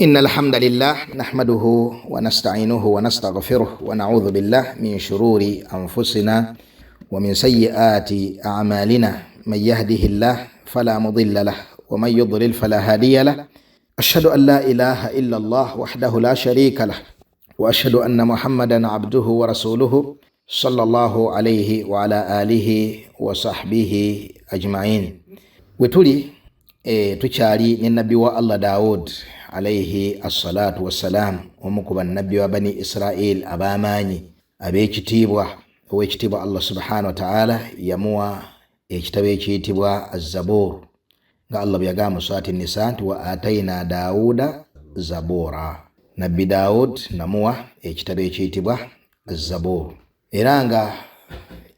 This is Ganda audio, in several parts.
إن الحمد لله نحمده ونستعينه ونستغفره ونعوذ بالله من شرور أنفسنا ومن سيئات أعمالنا. من يهده الله فلا مضل له ومن يضلل فلا هادي له. أشهد أن لا إله إلا الله وحده لا شريك له وأشهد أن محمدا عبده ورسوله صلى الله عليه وعلى آله وصحبه أجمعين. وتولي tuchali ni nabi wa Allah Daud alayhi assalatu wassalam, omukuba nabi wa bani Israel abamanyi ab'ekitibwa ow'ekitibwa Allah subhanahu wa ta'ala yamuwa ekitabo ekiyitibwa az-Zabur, nga Allah byaga mu surati Nisa nti wa atayna Dauda zabura. Nabi Daud namuwa ekitabo ekiyitibwa az-Zabur, era nga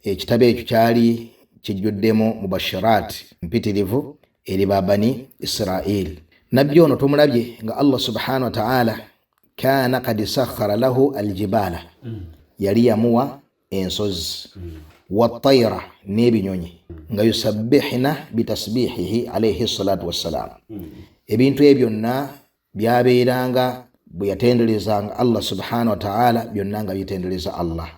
ekitabo ekyo kyali kijjuddemu mubashirat mpitirivu eri babani Israel. Nabbi ono tumulabye nga Allah subhanahu wa ta'ala kana qad sakhara lahu aljibala, yali yamuwa ensozi, wattayra n'ebinyonyi, nga yusabbihna bitasbihihi alayhi salatu wassalam. Ebintu ebyo byonna byabeeranga bwe yatenderezanga Allah subhanahu wa ta'ala, byonna nga bitendereza Allah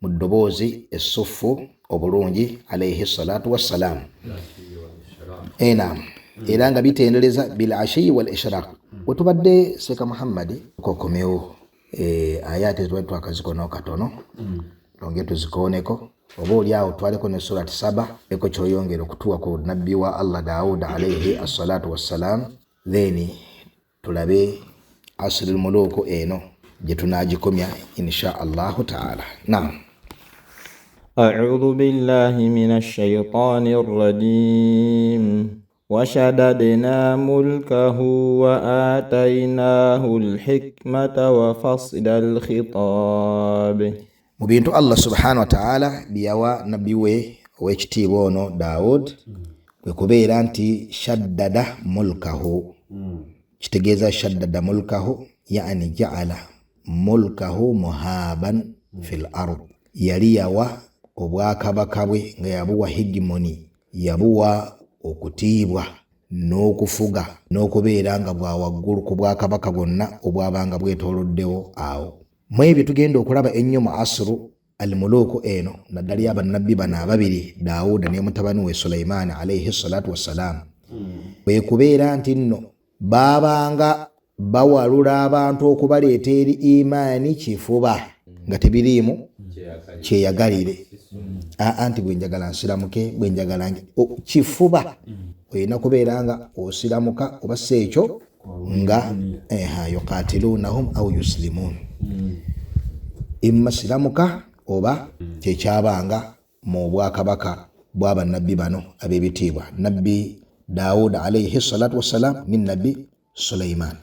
mu ddoboozi essufu obulungi alayhi salatu wassalam. Naam, era nga bitendereza bil ashi wal ishraq. Wetubadde Seka Muhammad kokomewo ayati twakazikono katono longe tuzikooneko, oba oli awo twaleko ne surati 7 eko kyoyongera okutuwa ku nabbi wa Allah Daud alayhi assalatu wassalam, then tulabe asrul muluku eno gye tunagikomya insha Allahu ta'ala. Naam. أعوذ بالله من الشيطان الرجيم وشددنا ملكه وآتيناه الحكمة وفصل الخطاب. Mu bintu Allah subhanahu wa ta'ala byawa nabbi we ow'ekitiibwa ono Daud kwe kubeera nti shaddada mulkahu. Kitegeeza shaddada mulkahu yani ja'ala mulkahu muhaban fil ard, yali yawa obwakabaka bwe nga yabuwa hegemoni, yabuwa okutiibwa n'okufuga n'okubeera nga bwa waggulu ku bwakabaka bwonna obwabanga bwetooloddewo awo. Mu ebyo tugenda okulaba ennyo mu asru al-muluku eno, naddali abannabbi bano ababiri Daawuda ne mutabani we Sulaiman alayhi salatu wassalam, bwe kubeera nti nno baabanga bawalula abantu okubaleeta eri imaani kifuba nga tebiriimu kyeyagalire. Anti bwenjagala nsiramuke, bwenjagala kifuba oyina kubeera nga osiramuka oba seekyo nga yuqatilunahum au yuslimun, imma siramuka oba kyekyabanga mu bwakabaka bw'abannabbi bano ab'ebitiibwa, nabbi Daud alayhi salatu wassalam min nabbi Sulaiman.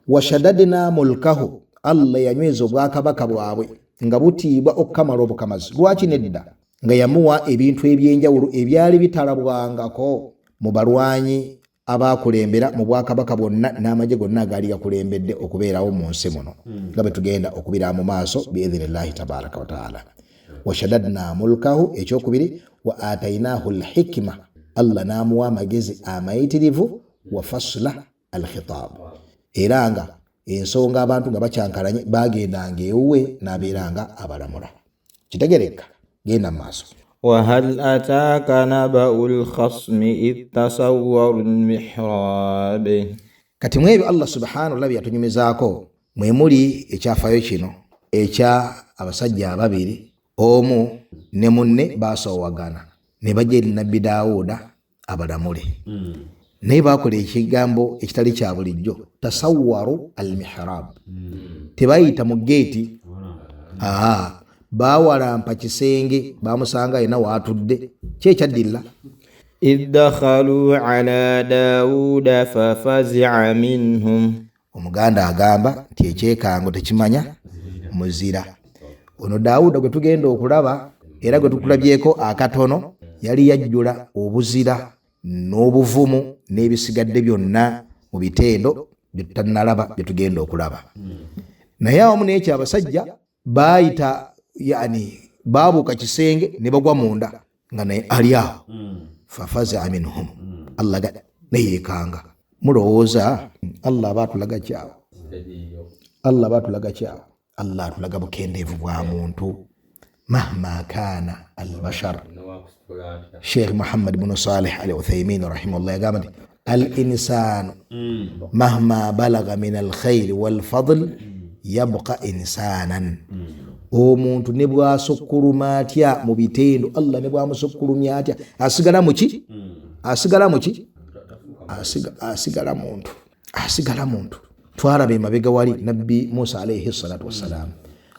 Washadadna mulkahu, Allah yanyweza obwakabaka bwabwe nga butiibwa okukamala obukamazi. Lwaki nedda? Nga yamuwa ebintu ebyenjawulo ebyali bitalabwangako mu balwanyi abakulembera mu bwakabaka bwonna n'amagye gonna agaali gakulembedde okubeerawo mu nsi muno, nga bwe tugenda okubira mu maaso biidhnillahi tabaraka wa taala. Washadadna mulkahu, ekyokubiri wa atainahu alhikma, Allah n'amuwa amagezi amayitirivu, wa fasla alkhitab, era nga ensonga abantu nga bakyankalanye bagendanga ewuwe n'abeeranga abalamula. Kitegereka, genda maaso. وهل أتاك نبأ الخصم إذ تصوروا المحراب. Kati mwebyo Allah subhanahu wa ta'ala yatunyumizaako mwe muli ekyafayo kino ekya abasajja ababiri, omu ne munne basoowagana ne bajja eri nabbi Daawuda abalamule, naye bakola ekigambo ekitali kya bulijjo, tasawwaru al-mihrab. Tebayita mu geeti, bawalampa kisenge, bamusanga alina waatudde, kyekyaddirira. إذ دخلوا على داود ففزع منهم. Omuganda agamba nti ekyekango tekimanya muzira. Ono Daawuda gwe tugenda okulaba era gwe tukulabyeko akatono, yali yajjula obuzira n'obuvumu n'ebisigadde byonna mu bitendo bye tutannalaba bye tugenda okulaba. Naye awamu n'ekyo abasajja baayita, yani baabuuka kisenge ne bagwa munda nga naye ali awo. Fafaza minhum, Allah ga ne yeekanga. mulowooza Allah batulaga kyawo Allah batulaga kyawo Allah atulaga bukendeevu bwa muntu mahma kana albashar. Sheikh Muhammad ibn Salih al-Uthaymin rahimahullah yagamba nti al-insanu mahma balagha min al-khayr wal-fadl yabqa insanan. Omuntu ne bwasukkuluma atya mu bitendo Allah ne bwamusukkulumya atya asigala muki asigala muntu. Twalabe emabega wali nabbi Musa alayhi salatu wassalam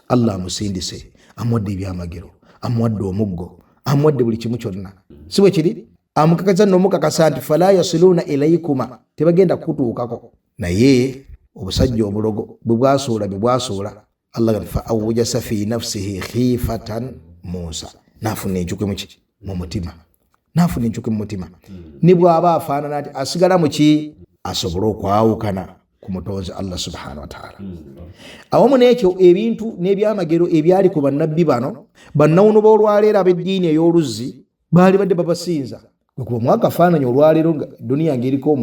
Allah musindise amwadde ebyamagero amwadde omuggo amwadde buli kimu kyonna si bwe kiri amukakaza n'omukakasa nti fala yasiluna ilaykuma tebagenda kutuukako naye obusajja obulogo bwe bwasuula Allah fa awjasa fi nafsihi khifatan Musa nafuna enkyuke mu mutima nibwo aba afaanana ati asigala muki asobole okwawukana ku mutonzi Allah subhanahu wa ta'ala. Awamu n'ekyo ebintu n'ebyamagero ebyali ku bannabbi bano bannawuno b'olwaleero ab'eddiini ey'oluzzi baali badde babasinza kuba mwakafaananya olwaleero nga duniya ng'eriko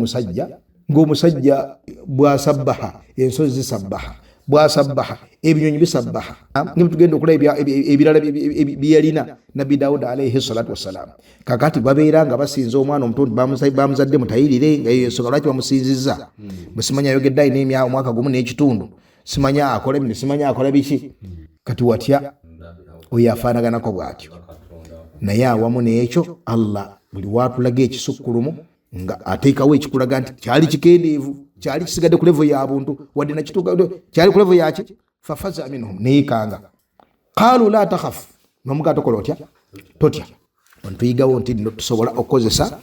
ng'omusajja bw'asabbaha ensozi zisabbaha bw'asabbaha ebinyonyi bisabbaha nga tugenda okulaba ebirala byeyalina nabbi Dawuda alayhi salatu wassalam. Kakati babeera nga basinza omwana omuto bamuzadde mutayirire nga yesoga lwaki bamusinzizza musimanya ayogedde ayina omwaka gumu n'ekitundu simanya akola bino simanya akola biki kati watya oyo afaanaganako bw'atyo. Naye awamu n'ekyo Allah buli watulaga ekisukkulumu nga ateekawo ekikulaga nti kyali kikendeevu kyali kisigadde ku levo ya buntu wadde nakituuka kyali ku levo yaki fafaza minhum neyikanga qalu la takhaf nomuga tokola totya ontuyigawo nti nno tusobola okukozesa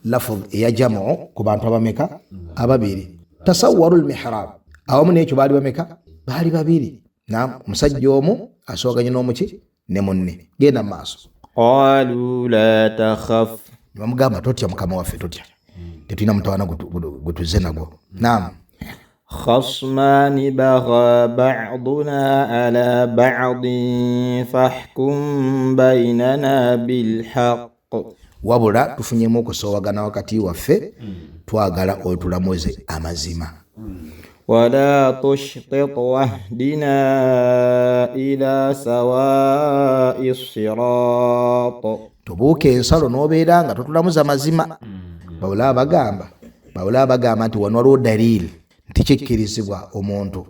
lafudh eya jamu ku bantu abameka ababiri. Tasawwaru almihrab awamu n'ekyo baali bameka baali babiri na omusajja omu asooganye n'omuki ne munne genda mu maaso. Qalu la takhaf bamugamba totya mukama waffe totya tetulina mutawana gutuzze nagwo. Naam. خصمان بغى بعضنا على بعض فاحكم بيننا بالحق. Wabula tufunyemu okusoowagana wakati waffe twagala otulamuze amazima. ولا تشطط واهدنا إلى سواء الصراط. Tubuuke ensalo n'obeera nga totulamuza amazima. Bawula bagamba nti wano waliwo dalili nti kikkirizibwa omuntu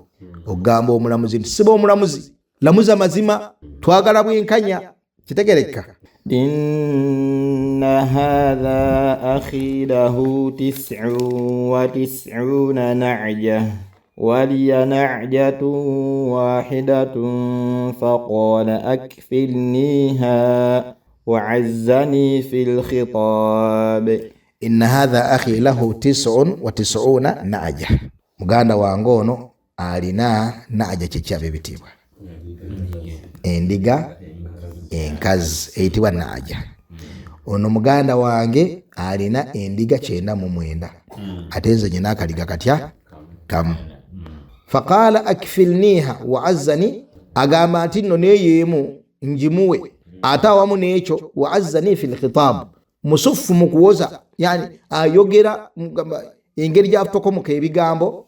ogamba omulamuzi nti siba omulamuzi lamuza amazima twagala bwenkanya kitegereka. Inna hadha akhi lahu 99 na'ja waliya na'jatun wahidatun faqala akfilniha wa'azzani fil khitab. Inna hadha akhi lahu 99 na'ja. Muganda wange ono alina na'ja kyekyabe bitibwa endiga enkazi eyitibwa na'ja. Ono muganda wange alina endiga 99 ate nze nyina akaliga katya kamu. Faqala akfilniha wa'azzani agamba nti nno neyeemu njimuwe ate awamu n'ekyo wa'azzani fil khitab musufu mu kuwoza yani ayogera engeri gy'atokomuka ebigambo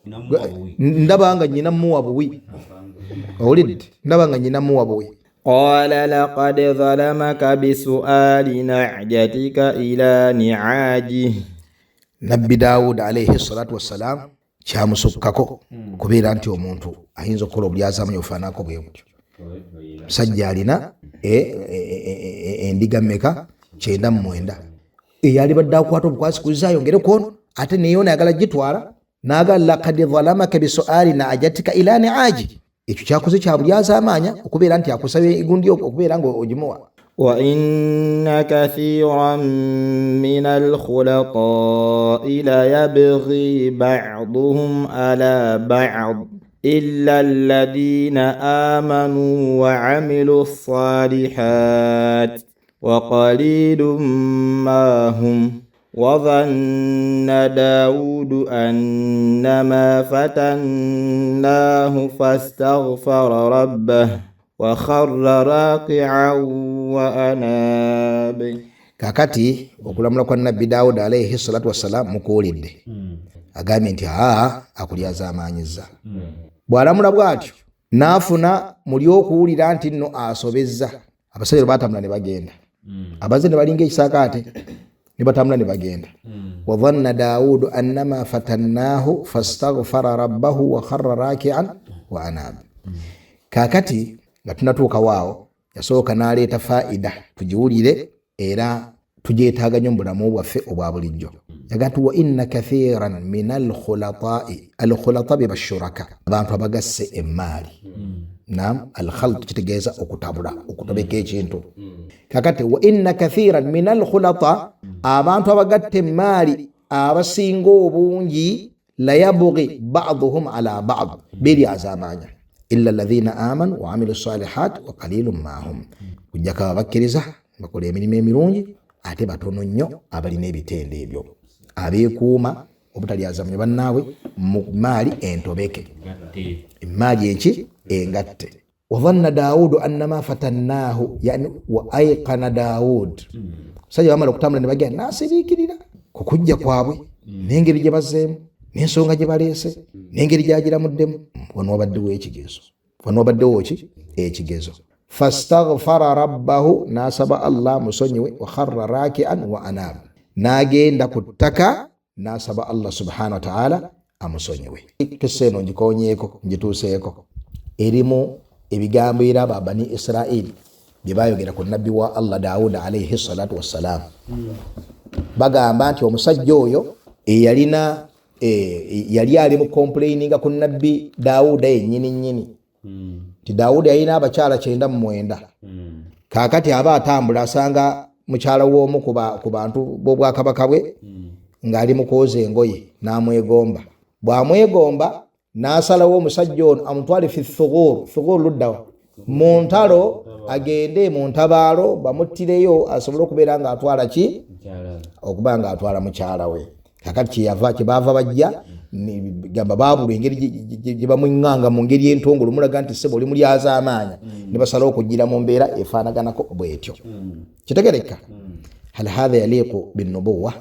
ndabanga nyina muwa buwi owulidde ndabanga nyina muwa buwi. Qala laqad zalamaka bisu'ali na'jatika ila ni'aji. Nabbi Dawud alayhi salatu wassalam kyamusukkako kubeera nti omuntu ayinza okukola obulyazamanyi obufaanako bwe butyo. Musajja alina endiga mmeka 99 eyali badde akwata obukwasi kulizayo ngereko ono ate neyo nayagala gitwala naga laqad zalamaka bisu'ali na'jatika ila ni'aji. Ekyo kyakoze kya bulyazaamanya okubeera nti akusabye egundi okubeera nga ogimuwa. Wa inna kathiran min al-khulata'i la yabghi ba'duhum ala ba'd illa alladhina amanu wa 'amilus salihat wa qalilum ma hum. وظن داود أنما فتناه فاستغفر ربه وخر راكعا وأناب. Kakati okulamula kwa Nabbi Dawud alayhi salatu wassalam mukuwulidde agambye nti akulyazaamaanyizza. Bw'alamula bw'atyo n'afuna muli okuwulira nti nno asobezza, abasajja baatambula ne bagenda, abazze ne balinga ekisaakaate ne batambula ne bagenda. wa dhanna Daawudu annama fatannaahu fastaghfara rabbahu wa kharra raaki'an wa anaaba. Kaakati nga tunatuukawo awo yasooka n'aleeta faida tugiwulire era tugyetaaga nnyo mu bulamu bwaffe obwa bulijjo. Yagamba wa inna kathiran min alkhulata be bashuraka, abantu abagasse emmaali. Naam, alkhalt kitegeeza okutabula, okutobeka ekintu. Kakati wa inna kathiran min alkhulata, abantu abagatte emmaali abasinga obungi, la yabghi ba'dhuhum ala ba'd, beryazaamaanya. illa alladhina amanu wa amilu salihat wa qalilun ma hum, kujjaka abakkiriza bakola emirimu emirungi ate batono nnyo abalina ebitende ebyo, abeekuuma obutalyazaamanya bannaabwe mu maali entobeke, emaali enki engatte. wa dhanna Daawudu annama fatannaahu, yani wa ayqana Daawud, sajja bamala okutambula ne bagenda n'asiriikirira ku kujja kwabwe n'engeri gye bazzeemu n'ensonga gye baleese n'engeri gyagiramuddemu. wano wabaddewo ekigezo, wano wabaddewo ki ekigezo. fastaghfara rabbahu, n'asaba Allah musonyiwe, wa kharra raaki'an wa anaaba, n'agenda ku ttaka n'asaba Allah subhanahu wa ta'ala amusonyiwe. Kissa eno ngikonyeeko, ngituuseeko, erimu ebigambo era aba Bani Israel bye bayogera ku nabbi wa Allah Daawuda alayhi salatu wassalam. Bagamba nti omusajja oyo yali ali mu complaininga ku nabbi Daawuda yennyini nnyini, ti Daawuda yalina abakyala 99. Kaakati aba atambula asanga mukyala w'omu ku bantu b'obwakabaka bwe ng'ali mu kwoza engoye, n'amwegomba. Bw'amwegomba n'asalawo omusajja ono amutwale fi thughur luddawa, mu ntalo, agende mu ntabaalo bamuttireyo asobole okubeera ng'atwala ki, okuba ng'atwala mukyala we. Kakati kyebaava bajja gamba baabula engeri gye bamwiŋŋanga mu ngeri entongole, omulaga nti ssebo oli mulyazaamaanya, ne basalawo okujjira mu mbeera efaanaganako bw'etyo. Kitegereka? hal hadha yaliqu binnubuwa,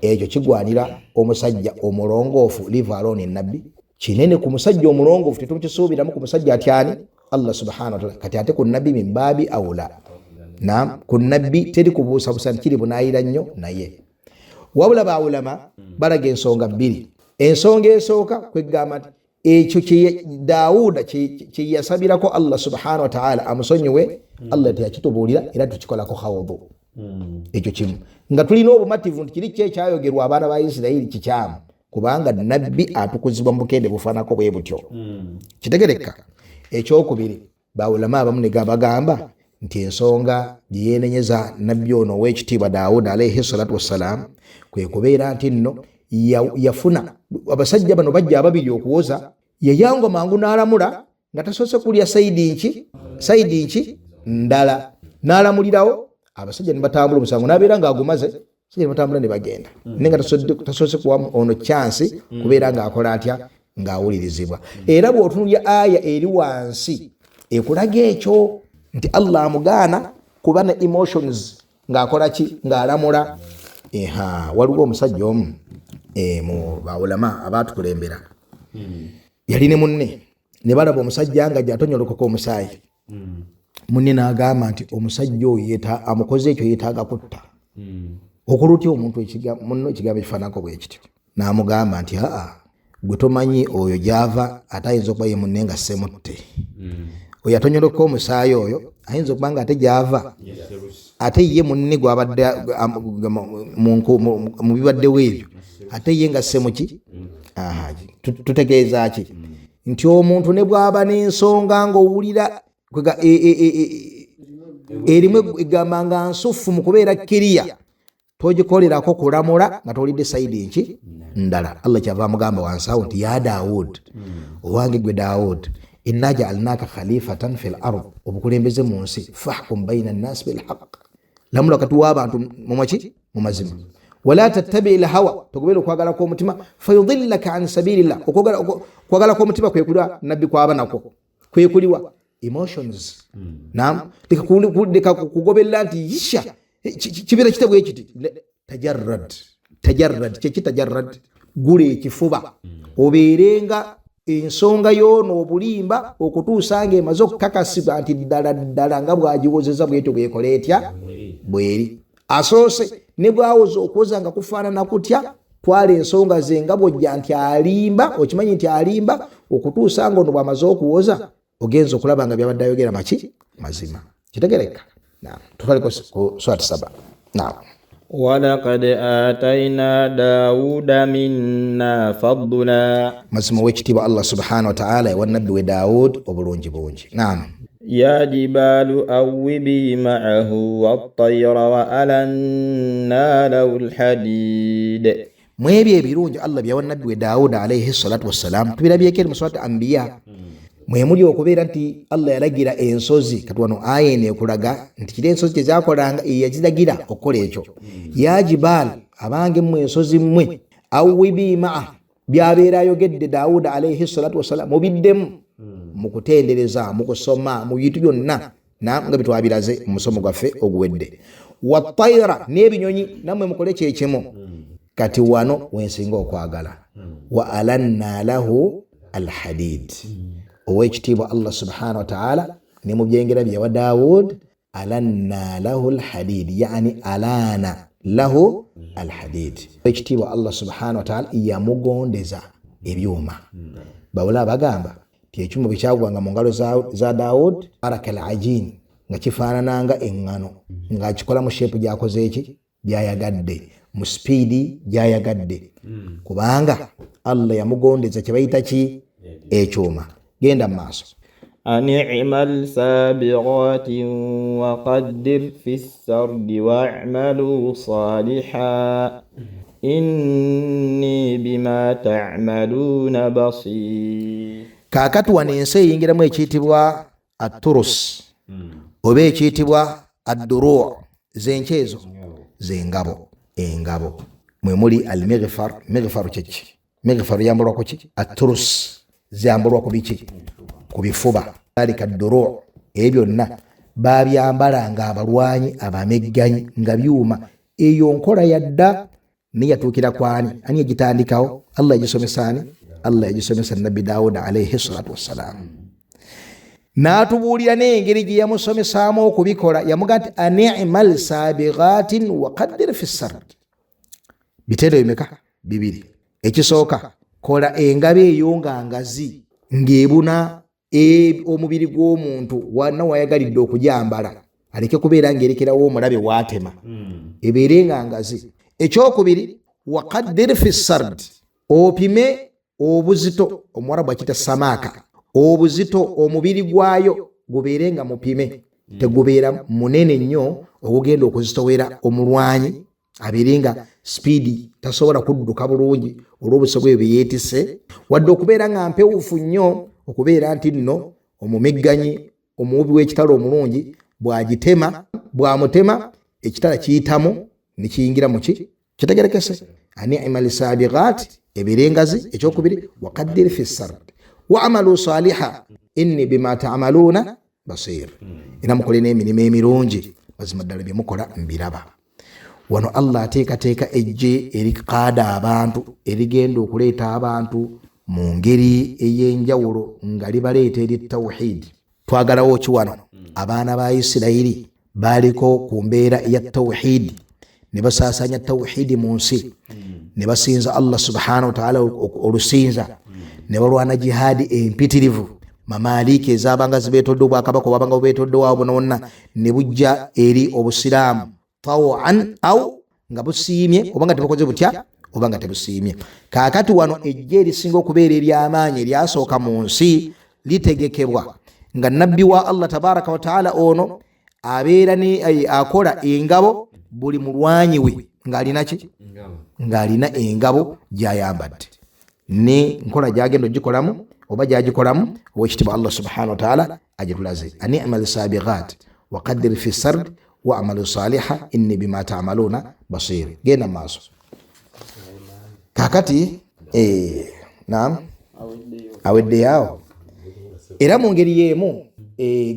ekyo kigwanira omusajja omulongoofu, leave alone ennabbi. Kinene ku musajja omulongoofu, tetukisuubiramu ku musajja atyani Allah subhanahu wa ta'ala. Kati ate ku nabbi min baabi awla. Naam, ku nabbi teri kubuusabusa kiri bunaayira nnyo naye. Wabula baulama balaga ensonga bbiri. Ensonga esooka kwegamba nti ekyo Daawuda kye yasabirako Allah subhanahu wa ta'ala amusonyiwe, Allah teyakitubuulira era tukikolako khawdu. Ekyo kimu nga tulina obumativu nti kiri kyekyayogerwa abaana ba Isirayiri kikyamu, kubanga nabbi atukuzibwa mu bukende bufaanako bwe butyo. Kitegereka? Ekyokubiri, baulama abamu ne bagamba nti ensonga gye yeenenyeza nabbi ono ow'ekitiibwa Daawuda alayhi salatu wassalam kwe kubeera nti nno yafuna abasajja bano bajja ababiri okuwoza, yayango mangu n'alamula nga tasoose kulya sayidi nki ndala, n'alamulirawo abasajja ne batambula omusango n'abeera ng'agumaze, abasajja ne batambula ne bagenda, naye nga tasoose kuwa ono chansi kubeera ng'akola atya, ng'awulirizibwa. Era bw'otunulya aya eri wansi ekulaga ekyo nti Allah amugaana kuba ne emotions ng'akola ki, ng'alamula. Waliwo omusajja omu mu baulama abaatukulembera, yali ne munne ne balaba omusajja nga gy'atonyolokoka omusaayi. Munne n'agamba nti omusajja oyo amukoze ekyo yeetaaga kutta. Okulutya omuntu munno ekigambo ekifaanako bwe kityo. N'amugamba nti gwe tomanyi oyo gy'ava ate ayinza okuba ye munne nga semutte. Oyo atonyoloka omusaayi oyo ayinza okuba nga ate gy'ava ate ye munne gw'abadde mu bibaddewo ebyo ate ye nga semuki. Tutegeeza ki? Nti omuntu ne bw'aba n'ensonga ng'owulira erimu egamba nga nsufu mu kubeera kiriya, togikolerako kulamula nga tolidde sayidi nki ndala. Allah kyava amugamba wansi awo nti ya Daawud, owange gwe Daawud, inna ja'alnaaka khalifatan fil ard, obukulembeze mu nsi, fahkum bayna nnaasi bil haqq, lamula wakati w'abantu mu mazima, wala tattabi al hawa, togobera okwagala kw'omutima, fayudillaka an sabilillah, okwagala kw'omutima kwe kulwa nabbi kwaba nako, kwe kuliwa emotions. Naam, leka kugoberera nti yisha kibeera kitabu ekiti. Tajarrad kyeki tajarrad, gula ekifuba obeerenga ensonga y'ono obulimba okutuusa nga emaze okukakasibwa nti ddala ddala nga bw'agiwozeza bwetyo bw'ekola etya bw'eri. Asoose ne bw'awoza okwoza nga kufaanana kutya, twala ensonga ze nga bw'ojja nti alimba, okimanyi nti alimba okutuusa nga ono bw'amaze okuwoza ogenza okulaba nga byabadde ayogera maki mazima. Kitegereka? Naam. Tufaliko ku swati 7. Naam. وَلَقَدْ آتَيْنَا دَاوُودَ مِنَّا فَضْلًا mazima w'ekitiibwa Allah subhanahu wa ta'ala ewa nabbi we Daawud obulungi bungi. Naam. يا جبال أوبي معه والطير وألنا له الحديد. Mu ebyo ebirungi Allah byawa nabbi we Daawud alayhi salatu wassalam tubirabyeko mu swati Anbiya. Mwemuli okubeera nti Allah yalagira ensozi, kati wano aya eno ekulaga nti kiri ensozi kyezakolanga yaziragira okukola ekyo. Ya jibaal abange mmwe ensozi mmwe awwibi maa byabeera ayogedde Daawud alayhi salatu wassalam mubiddemu mu kutendereza mu kusoma mu bintu byonna nga bitwabiraze mu musomo gwaffe oguwedde. Wattayra n'ebinyonyi nammwe mukole kyekimu. Kati wano wensinga okwagala wa alanna lahu alhadid. Owekitiibwa Allah subhanahu wa ta'ala ne mu byengera byawa Daawud alanna lahu alhadid, yani alana lahu alhadid. Owekitiibwa Allah subhanahu wa ta'ala yamugondeza ebyuma. Bawula bagamba ti ekyuma bwe kyagwanga mu ngalo za Daawud araka alajin nga kifaanananga eŋŋano nga kikola mu sheepu gyakoze eki byayagadde mu speedi gyayagadde kubanga Allah yamugondeza kye bayita ki ekyuma. Genda maaso. أنعمل سابغات وقدر في السرد واعملوا صالحا إني بما تعملون بصير. Kaakati wano ensi eyingiramu ekiyitibwa atturus oba ekiyitibwa adduru zenkyezo zengabo engabo mwe muli almighfar. Mighfar kyeki? Mighfar yambalwa ku ki? Atturus ziyambalwa ku biki? Ku bifuba. Alika adduru ebyo byonna babyambalanga abalwanyi abamegganyi nga byuma. Eyo nkola yadda niyatuukira kwani? Ani yagitandikawo? Allah yagisomesa ani? Allah yagisomesa nabbi Daawud alayhi salatu wassalam. N'atubuulira n'engeri gye yamusomesaamu okubikola. Yamuga nti ani'mal saabighatin wa qaddir fi sard. Bitendo bimeka? 2. Ekisooka kola engabe eyo nga ngazi ng'ebuna omubiri gw'omuntu wana wayagalidde okujambala aleke kubeera ng'erekerawo omulabe waatema ebeere nga ngazi. Ekyokubiri wa qaddir fi sard, opime obuzito, Omwarabu akita samaka, obuzito omubiri gwayo gubeere nga mupime, tegubeera munene nnyo okugenda okuzitowera omulwanyi abeere nga speedi tasobola kudduka bulungi olw'obuso bwe yeetisse, wadde okubeera nga mpewufu nnyo okubeera nti nno omumegganyi omuwubi w'ekitala omulungi bw'amutema ekitala kiyitamu ne kiyingira mu ki? Kitegerekese. Ani'mal saabighat ebeere ngazi. Ekyokubiri wa qaddir fi sard wa amalu saliha inni bima ta'maluna basir. Era mukole n'emirimu emirungi mazima ddala bye mukola mbiraba. Wano Allah ateekateeka ejje erikaada abantu erigenda okuleeta abantu mu ngeri ey'enjawulo nga libaleeta eri tawhid. Twagalawo ki wano? Abaana ba Isirayiri baaliko ku mbeera ya tawhid ne basaasanya tawhid mu nsi ne basinza Allah subhanahu wa ta'ala olusinza ne balwana jihadi empitirivu. Mamaliki ezabanga zibeetodde obwakabaka obwabanga bubeetodde waabo bonna ne bujja eri obusiraamu tawan au nga busiimye obanga tebukoze butya obanga tebusiimye. Kaakati wano ejje erisinga okubeera ery'amaanyi eryasooka mu nsi litegekebwa nga nabbi wa Allah tabaraka wa taala ono abeera akola engabo buli mulwanyi we ng'alina ki? Ng'alina engabo gy'ayambadde ne nkola gy'agenda ogikolamu oba gy'agikolamu ow'ekitiibwa Allah subhanahu wa taala agitulaze. Ani'mal saabighat wa qaddir fi sard wa amalu saliha inni bima ta'maluna basir. Genda maaso. Kakati naam awedde yawo era mu ngeri y'emu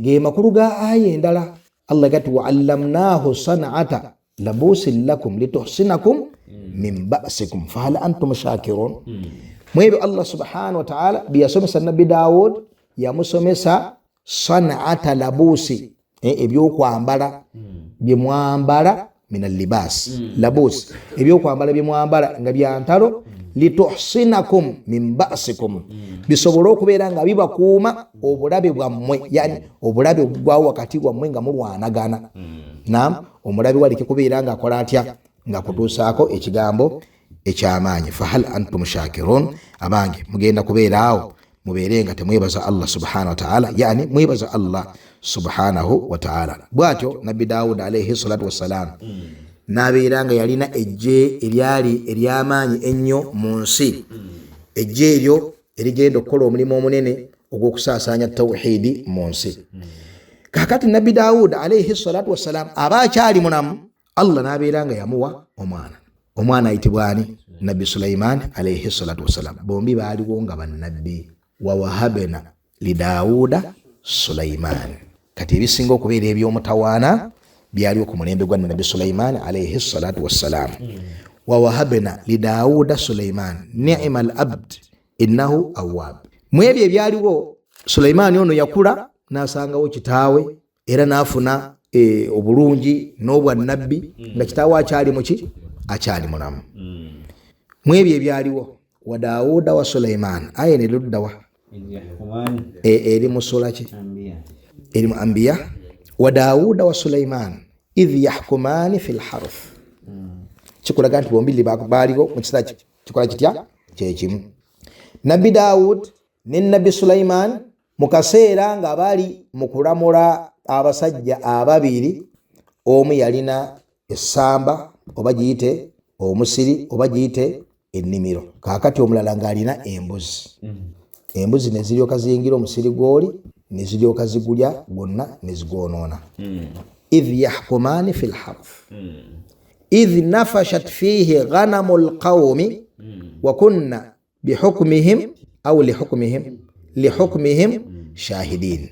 ge makulu ga aya endala Allah gati wa allamnahu san'ata labusin lakum lituhsinakum min ba'sikum fahal antum shakirun. Mwebyo Allah subhanahu wa ta'ala biyasomesa Nabi Daud yamusomesa san'ata labusi, ebyokwambala byemwambala min al-libas, labus ebyokwambala byemwambala nga byantalo, lituhsinakum min ba'sikum, bisobole okubeera nga bibakuuma obulabe bwammwe, yani obulabe bwawo wakati bwammwe nga mulwanagana. Naam, omulabe waleke kubeera nga akola atya nga kutuusaako ekigambo ekyamaanyi. Fahal antum shakirun, abange mugenda kubeera awo mubeere nga temwebaza Allah subhanahu wa ta'ala, yani mwebaza Allah subhanahu wa ta'ala. Bwatyo Nabi Daud alayhi salatu wassalam nabeera nga yalina ejje eryali eryamaanyi ennyo mu nsi, ejje eryo erigenda okukola omulimu omunene ogw'okusaasanya tawhidi mu nsi. Kakati Nabi Daud alayhi salatu wassalam aba akyali mulamu, Allah nabeera nga yamuwa omwana ayitibwa ani? Nabi Sulaiman alayhi salatu wassalam. Bombi baaliwo nga bannabbi. Wa wahabna li Dauda Sulaiman. Kati ebisinga okubeera eby'omutawaana byaliwo ku mulembe gwa Nabi Sulaiman alayhi salatu wassalam. Wa wahabna li Dauda Sulaiman ni'mal abd innahu awwab. Mwebyo ebyaliwo Sulaiman ono yakula nasangawo kitaawe era nafuna obulungi n'obwannabbi nga kitaawe akyali muki? Akyali mulamu. Mwebyo ebyaliwo wa Dauda wa Sulaiman aye ne luddawa eri musula ki? Eri mu Anbiya. Wa Dauda wa Sulaiman idh yahkumani fil harth. Kikulaga nti bombi baaliwo mu kiseera kikola kitya? Kyekimu. Nabi Daud ne Nabi Sulaiman mu kaseera nga bali mu kulamula abasajja ababiri, omu yalina essamba oba giyite omusiri oba giyite ennimiro, kaakati omulala ng'alina embuzi. Embuzi ne ziryoka ziyingira omusiri gw'oli ne ziryoka zigulya gwonna ne zigwonoona. Idh yahkumani fil harth idh nafashat fihi ghanamul qawmi wa kunna bihukmihim aw lihukmihim shahidin.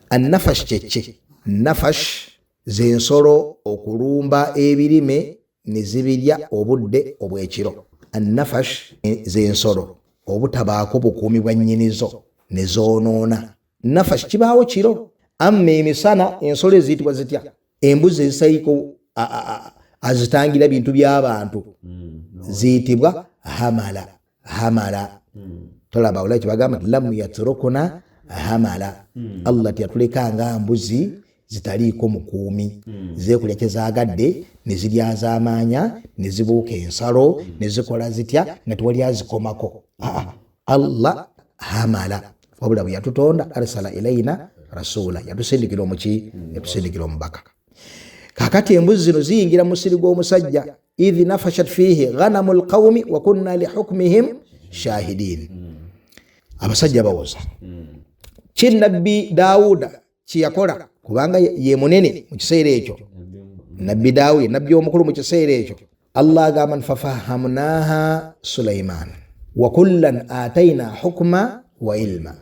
Annafash kyeki? Nafash zensolo okulumba ebirime ne zibirya obudde obw'ekiro. Annafash zensolo obutabaako bukuumi bwa nnyinizo ne zoonoona. Nafash kibaawo kiro, amma emisana ensolo eziyitibwa zitya? Embuzi ezisayiko azitangira bintu by'abantu ziyitibwa hamala. Tolaba olai kibagamba lam yatrukuna hamala. Allah tiyatulekanga mbuzi zitaliiko mukuumi, zeekulya kyezaagadde ne zirya zaamaanya ne zibuuka ensalo ne zikola zitya nga tewali azikomako. Allah hamala, wabula bwe yatutonda arsala ilaina rasula, yatusindikira omuki? Yatusindikira omubaka. Kakati embuzi zino ziyingira mu musiri gw'omusajja. Idh nafashat fihi ghanamul qawmi wa kunna lihukmihim shahidin. Abasajja bawoza. Nabbi Dawuda kiyakola kubanga ye munene mu kiseera ekyo. Nabbi Dawudi nabbi omukulu mu kiseera ekyo. Allah agamba fafahamnaha Sulaiman wa kullan ataina hukma wa ilma.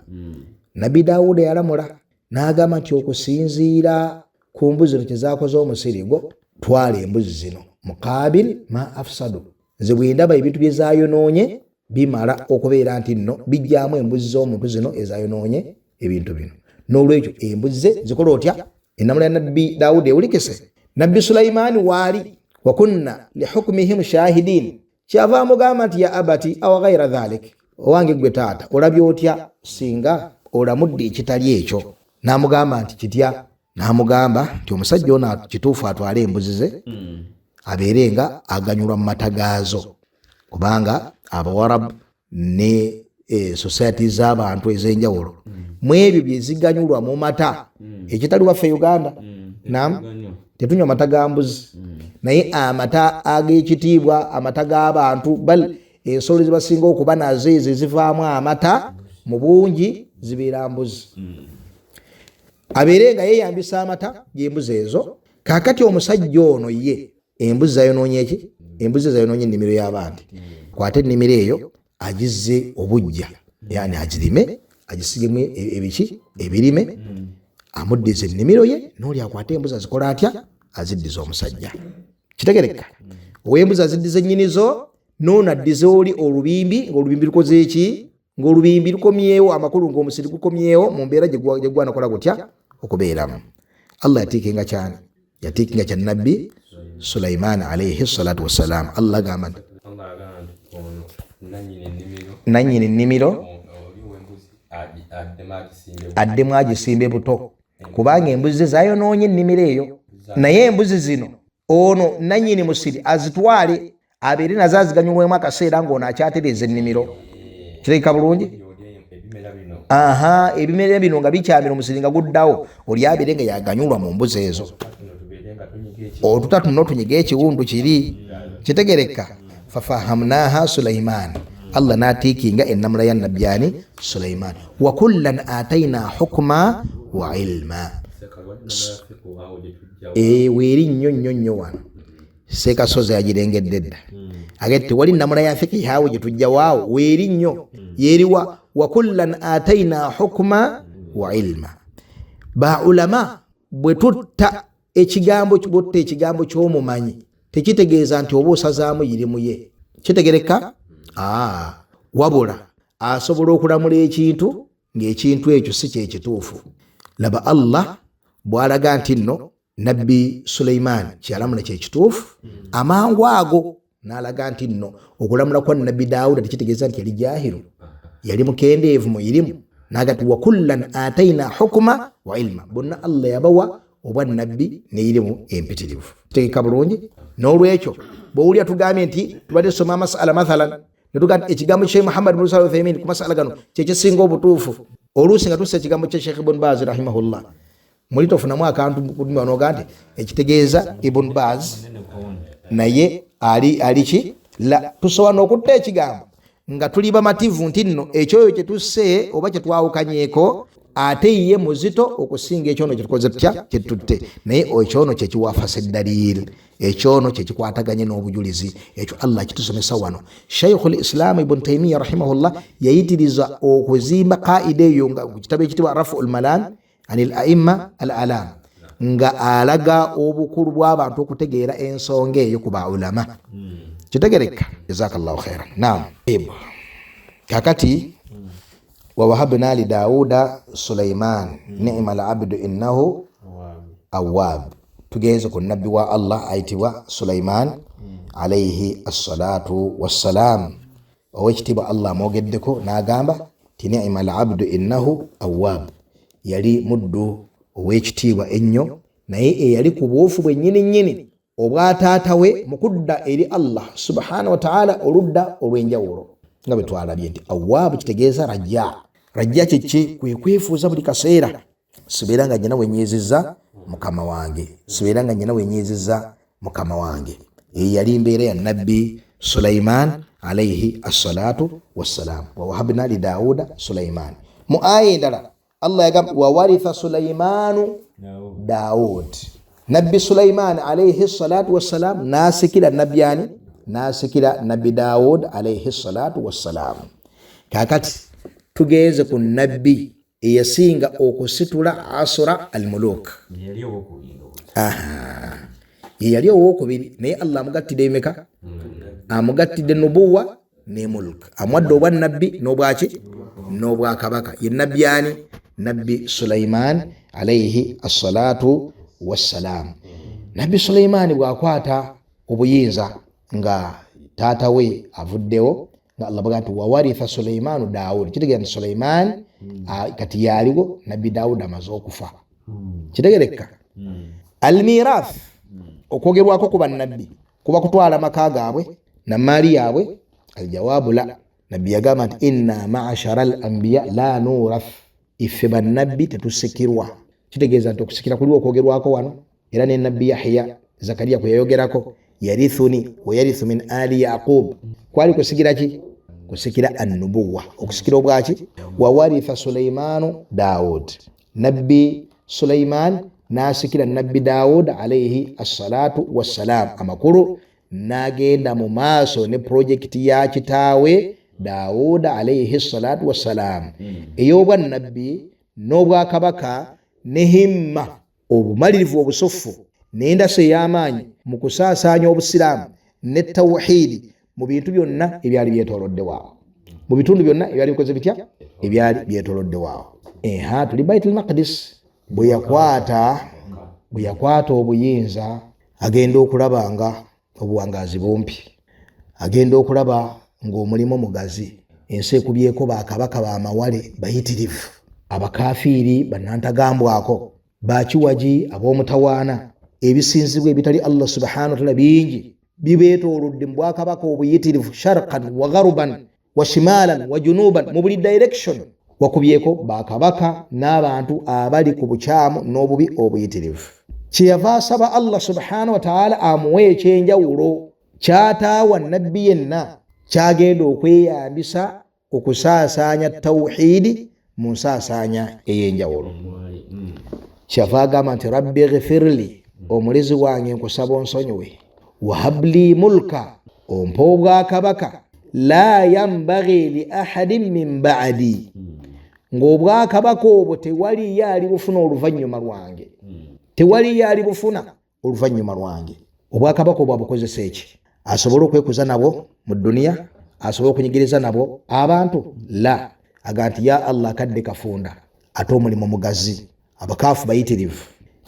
Nabbi Dawuda yalamula n'agamba nti okusinziira ku mbuzi zino kyezaakoze omusiri gwo, twala embuzi zino muqabil ma afsadu, nze bwe ndaba ebintu bye zaayonoonye bimala okubeera nti nno bijjaamu embuzi z'omuntu zino ezaayonoonye ebintu bino. N'olwekyo embuzi ze zikola otya? Ennamula ya Nabbi Dawudi ewulikise. Nabbi Sulaiman waali wa kunna lihukmihim shahidin, kyava amugamba nti ya abati awa ghayra dhalik, owange gwe taata olabye otya singa olamudde ekitali ekyo? N'amugamba nti kitya? N'amugamba nti omusajja ono kituufu atwale embuzi ze abeere nga aganyulwa mu mata gaazo, kubanga Abawarabu ne society z'abantu ez'enjawulo mu ebyo bye ziganyulwa mu mata. Ekitali waffe Uganda tetunywa mata ga mbuzi, naye amata ag'ekitiibwa, amata g'abantu, bal ensolo zibasinga okuba nazo ezo ezivaamu amata mu bungi zibeera mbuzi. Abeere nga yeeyambisa amata g'embuzi ezo. Kaakati omusajja ono ye embuzi zayonoonye eki? Embuzi zayonoonye ennimiro y'abandi. Kwate ennimiro eyo agizze obujja, yani agirime, agisigemu ebiki? Ebirime, amuddiza ennimiro ye, n'oli akwate embuzi azikola atya? Aziddiza omusajja. Kitegereka? ow'embuzi aziddiza ennyinizo noono addiza oli olubimbi ng'olubimbi lukoze eki ng'olubimbi lukomyewo amakulu ng'omusiri gukomyewo mu mbeera gye gwanakola gutya okubeeramu. Allah yatiikinga kyani yatiikinga kya nabbi Sulaiman alayhi salatu wassalam. Allah agamba nti nannyini nnimiro addemu agisimbe buto kubanga embuzi zayonoonye ennimiro eyo, naye embuzi zino ono nannyini musiri azitwale abeere nazo aziganyulwemu akaseera ng'ono akyatereeza ennimiro. Kirabika bulungi? Ebimera bino nga bikyamira omusiri nga guddawo oli abeere nga yaganyulwa mu mbuzi ezo. Otutatu notunyiga ekiwundu kiri kitegereka. Fafahamnaha Sulaiman, Allah natiikinga ennamula ya nabbi Sulaiman. Wa kullan ataina hukma wa ilma. Weeri nnyo wano Sekasozi agirengedde dda ate tewali nnamula ya fiki haawe gye tujja waawo weeri nnyo yeeriwa. Wa kullan ataina hukma wa ilma. Ba ulama bwe tutta ekigambo ky'omumanyi tekitegeeza nti oba osazaamu yirimu ye. Kitegereka? Wabula asobola okulamula ekintu ng'ekintu ekyo si kyekituufu. Laba Allah bw'alaga nti nno nabbi Sulaiman kyalamula kyekituufu, amangu ago n'alaga nti nno okulamula kwa nabbi Daawuda tekitegeeza nti yali jahiru, yali mukendeevu mu irimu. N'agati wa kullan ataina hukma wa ilma, bonna Allah yabawa obwa nabbi ne irimu empitirivu. Tegeka bulungi? N'olwekyo bw'owulira tugambye nti tubadde tusoma amasala mathalan netuga ekigambo kya Muhammad bin Salih al-Uthaymeen ku masala gano kyekisinga obutuufu, oluusi nga tussa ekigambo kya Sheikh Ibn Baz rahimahullah muli tofunamu akantu kudima onoga nti ekitegeeza Ibn Baz naye ali ki la tusobola n'okutta ekigambo nga tuli bamativu nti nno ekyoyo kye tusse oba kye twawukanyeeko ate ye muzito okusinga ekyono kye tukoze tutya kye tutte, naye ekyono kye kiwafasa eddaliil, ekyono kye kikwataganye n'obujulizi. Ekyo Allah kitusomesa wano. Shaykhul Islam Ibn Taymiyyah rahimahullah yayitiriza okuzimba qaida eyo nga kitabu ekitibwa Raf'ul Malam anil a'imma al-alam nga alaga obukulu bw'abantu okutegeera ensonga eyo ku ba ulama. Kitegereka? Jazakallahu khairan. Naam. Kakati wa wahabna li Dauda Sulaiman ni'mal abdu innahu awwab. Tugenze ku nabbi wa Allah ayitibwa Sulaiman alayhi assalatu wassalam. Owekitiibwa Allah mwogeddeko n'agamba ti ni'mal abdu innahu awwab, yali muddu ow'ekitiibwa ennyo naye eyali ku bwofu bwe nnyini obwa taatawe mu kudda eri Allah subhanahu wa ta'ala oludda olw'enjawulo nga bwe twalabye nti awwaabu kitegeeza rajja kyeki kwe kwefuuza buli kaseera. Sibeera nga nnyina wenyeezezza mukama wange, sibeera nga nnyina wenyeezezza mukama wange. Yali mbeera ya nabbi Sulaiman alayhi assalatu wassalam. Wa wahabna li Dauda Sulaiman. Mu aya endala Allah yagamba wa waritha Sulaimanu Daud. Nabbi Sulaiman alayhi salatu wassalam nasikira nabbi ani? Nasikira nabbi Daud alayhi salatu wassalam. Kakati tugenze ku nabbi eyasinga okusitula asura al-muluk. Yali owokubiri naye Allah amugattidde emeka? Amugattidde nubuwa ne mulk. Amwadde obwa nabbi n'obwaki? N'obwa kabaka. Ye nabbi ani? Nabbi Sulaiman alayhi assalatu wassalam. Nabbi Sulaiman bwakwata obuyinza nga taata we avuddewo nga Allah bwagati wa waritha Sulaimanu Daud. Kitegeeza Sulaiman kati yaliwo nabbi Daud amaze okufa. Kitegereka? Al-mirath okwogerwako ku bannabbi kuba kutwala maka gaabwe na maali yaabwe. Aljawabu la. Nabbi yagamba nti inna ma'ashara al-anbiya la nurath, iffe bannabbi tetusikirwa. Kitegeeza nti okusikira kuliwo okwogerwako wano era ne nabbi Yahya Zakariya kwe yayogerako yarithuni wa yarithu min ali Yaqub. Kwali kusikira ki? Kusikira an-nubuwa, okusikira obwaki? Wa waritha Sulaimanu Daud. Nabbi Sulaiman nasikira nabbi Daud alayhi assalatu wassalam. Amakulu nagenda mu maaso ne projekiti ya kitaawe Daud alayhi assalatu wassalam ey'obwa nabbi n'obwa kabaka ne himma obumalirivu obusofu n'endasa ey'amaanyi mu kusaasaanya obusiraamu ne tawhidi mu bintu byonna ebyali byetolodde waawo, mu bitundu byonna ebyali bikoze bitya, ebyali byetolodde waawo. Tuli Baitul Maqdis. Bwe yakwata obuyinza agenda okulaba nga obuwangazi bumpi, agenda okulaba ng'omulimu mugazi, ensi ekubyeko bakabaka bamawale bayitirivu, abakafiiri bannantagambwako, bakiwaji ab'omutawaana, ebisinzibwa ebitali Allah subhanahu wa ta'ala bingi bibeetoolodde mu bwakabaka obuyitirivu, sharqan wa gharuban wa shimalan wa junuban, mu buli direction wakubyeko bakabaka n'abantu abali ku bukyamu n'obubi obuyitirivu. Kyeyava asaba Allah subhanahu wa ta'ala amuwe ekyenjawulo kyataawa nabbi yenna kyagenda okweyambisa okusaasaanya tawhidi mu nsaasaanya ey'enjawulo. Kyava agamba nti rabbi ghfirli, omulezi wange nkusaba onsonyiwe, wahabli mulka, ompa obwakabaka, la yambaghi li ahadin min ba'di, ng'obwakabaka obwo tewali yali bufuna oluvannyuma lwange, tewali yali bufuna oluvannyuma lwange. Obwakabaka obwo abukozesa eki? Asobole okwekuza nabwo mu duniya, asobole okunyigiriza nabwo abantu? La, aga nti ya Allah kadde kafunda, ate omulimu mugazi, abakaafu bayitirivu,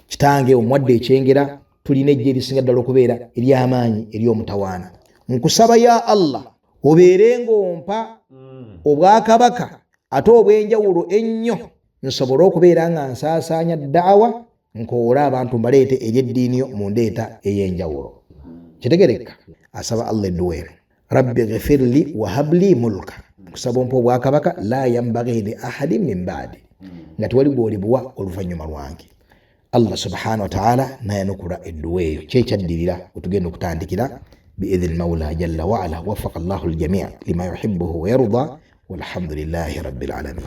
kitange omwadde ekyengera, tulina ejje erisinga ddala okubeera ery'amaanyi ery'omutawaana. Nkusaba ya Allah obeere ng'ompa obwakabaka ate obw'enjawulo ennyo, nsobole okubeera nga nsaasaanya daawa, nkoola abantu mbaleete ery'eddiini mu ndeeta ey'enjawulo. Kitegereka? Asaba Allah edduwa eno, rabbi ghfirli wa habli mulka, nkusaba ompa obwakabaka, la yambaghi li ahadin min ba'di, nga tewali gw'olibuwa oluvannyuma lwange. Allah subhanahu wa ta'ala nayanukula edduwa eyo, kyekyaddirira wetugenda okutandikira بإذن المولى جل وعلا. وفق الله الجميع لما يحبه ويرضى والحمد لله رب العالمين.